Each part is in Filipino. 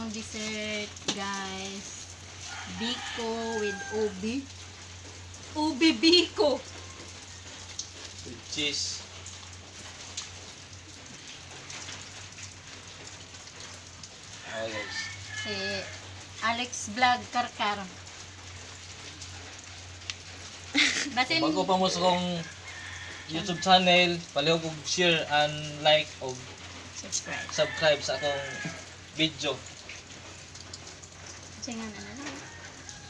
akong dessert, guys. Biko with ubi. Ubi biko. With cheese. Oh guys. Si Alex Vlog Karkar. Basin, Kung bago pa mo sa kong YouTube channel, palihog og share and like og subscribe. subscribe sa akong video. Singan na lang.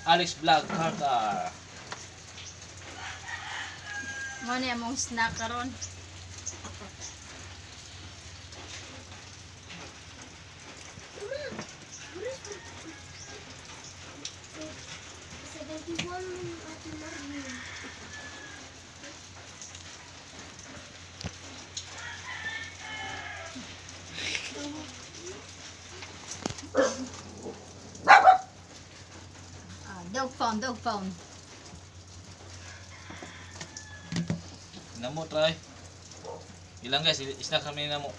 Alex Vlog Karkar. Mo ni among snack karon. Dog phone. Namo try. Ilang guys, snack kami namo.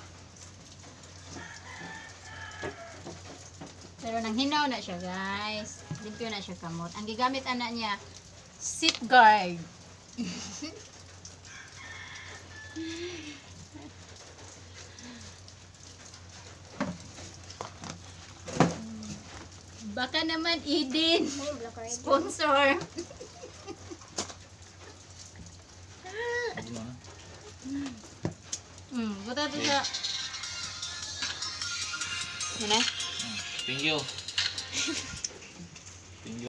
Pero nang hinaw na siya, guys. Limpyo na siya kamot. Ang gigamit ana niya, seat guard. Baka naman Eden. Sponsor. Buta to sa... Yan na. Thank you.